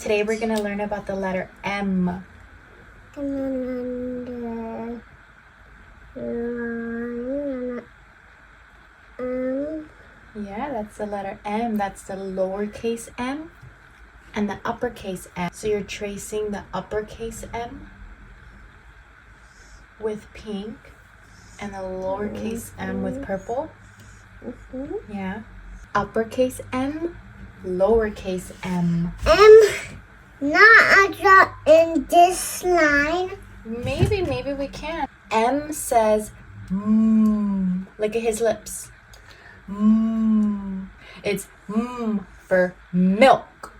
Today we're going to learn about the letter M. Yeah, that's the letter M. That's the lowercase m and the uppercase M. So you're tracing the uppercase M with pink and the lowercase m with purple. Yeah. Uppercase M, lowercase m. Not a drop in this line. Maybe we can. M says mmm. Look at his lips. Mmm. It's mmm for milk.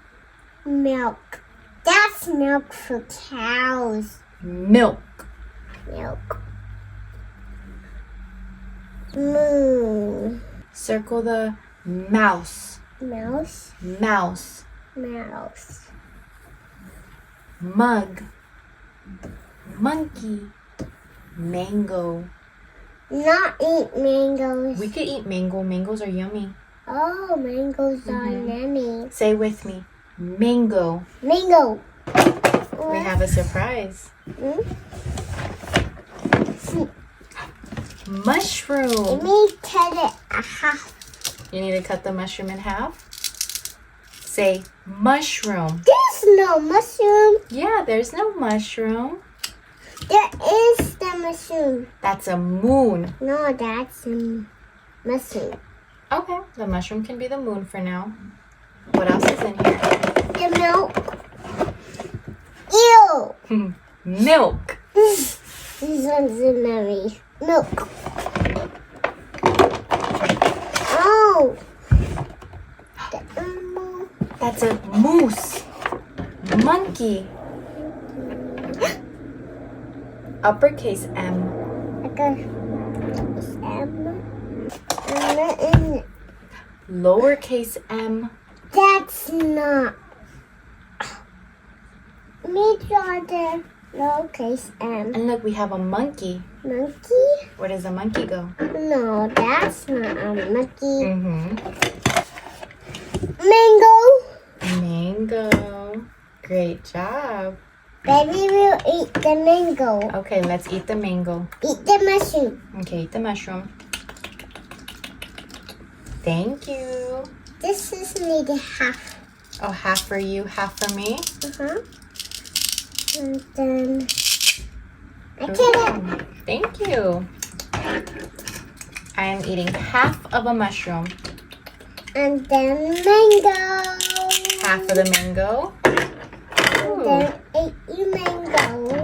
Milk. That's milk for cows. Milk. Moon. Circle the mouse. Mouse. Mouse. Mug. Monkey. Mango. Not eat mangoes. We could eat mango. Mangoes are yummy. Oh, mangoes are yummy. Say with me. Mango. Mango. We have a surprise. Mushroom. Let me cut it half. You need to cut the mushroom in half. Say mushroom. There's no mushroom. Yeah, there's no mushroom. There is the mushroom. That's a moon. No, that's a mushroom. Okay, the mushroom can be the moon for now. What else is in here? The milk. Ew. Milk. This one's a Mary. Milk. Oh. That's a moose. Monkey. Uppercase M. Okay. M. Lowercase m. That's not. Me draw the lowercase m. And look, we have a monkey. Monkey? Where does the monkey go? No, that's not a monkey. Mango. Mango. Great job. Baby will eat the mango. Okay, let's eat the mango. Eat the mushroom. Okay, eat the mushroom. Thank you. This is maybe half. Oh, half for you, half for me? And then I get it. Thank you. I am eating half of a mushroom. And then mango. Half of the mango. And then I eat mango.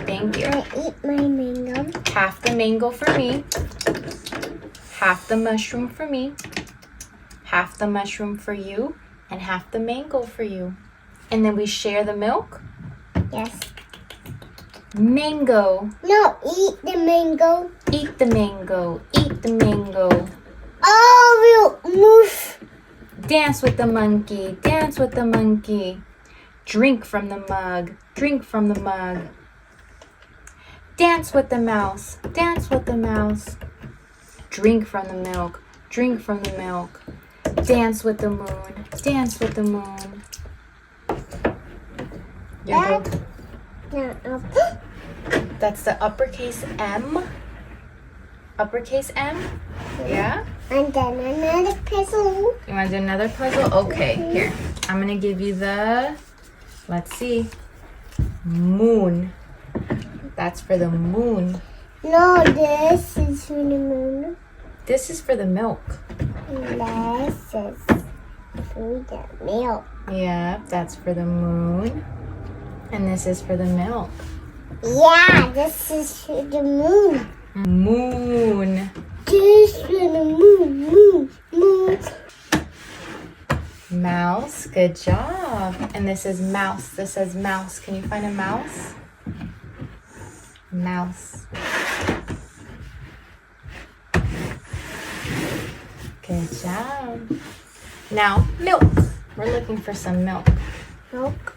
Thank you. I eat my mango. Half the mango for me. Half the mushroom for me. Half the mushroom for you. And half the mango for you. And then we share the milk. Yes. Mango. No, eat the mango. Eat the mango. Eat the mango. Oh, we'll move. Dance with the monkey. Dance with the monkey. Drink from the mug. Drink from the mug. Dance with the mouse. Dance with the mouse. Drink from the milk. Drink from the milk. Dance with the moon. Dance with the moon. You're good. That's the uppercase M. Uppercase M? Yeah? And then another puzzle. You want to do another puzzle? Okay, here. I'm going to give you the, let's see, moon. That's for the moon. No, this is for the moon. This is for the milk. This is for the milk. Yeah, that's for the moon. And this is for the milk. Yeah, this is for the moon. Moon. This is for the moon. Mouse. Good job. And this is mouse. This says mouse. Can you find a mouse? Mouse. Good job. Now, milk. We're looking for some milk. Milk.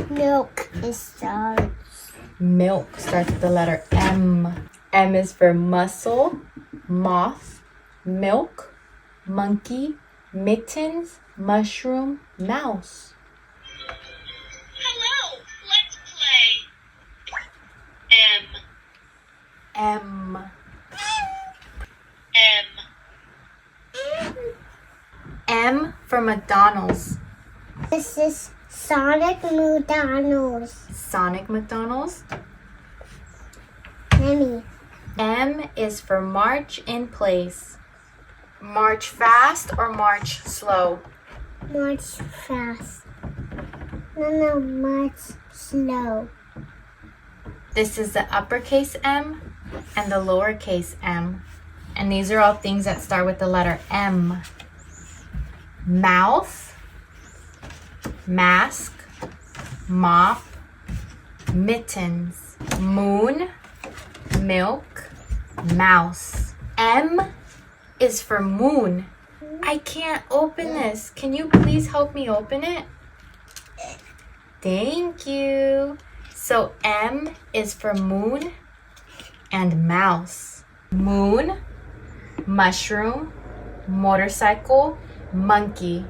Milk is starts. Milk starts with the letter M. M is for muscle, moth, milk, monkey, mittens, mushroom, mouse. M. M for McDonald's. This is Sonic McDonald's. Sonic McDonald's. Emmy. M is for march in place. March fast or march slow? March fast. No, march slow. This is the uppercase M and the lowercase m. And these are all things that start with the letter M. Mouth, mask, mop, mittens, moon, milk, mouse. M is for moon. I can't open this. Can you please help me open it? Thank you. So M is for moon and mouse. Moon, mushroom, motorcycle, monkey.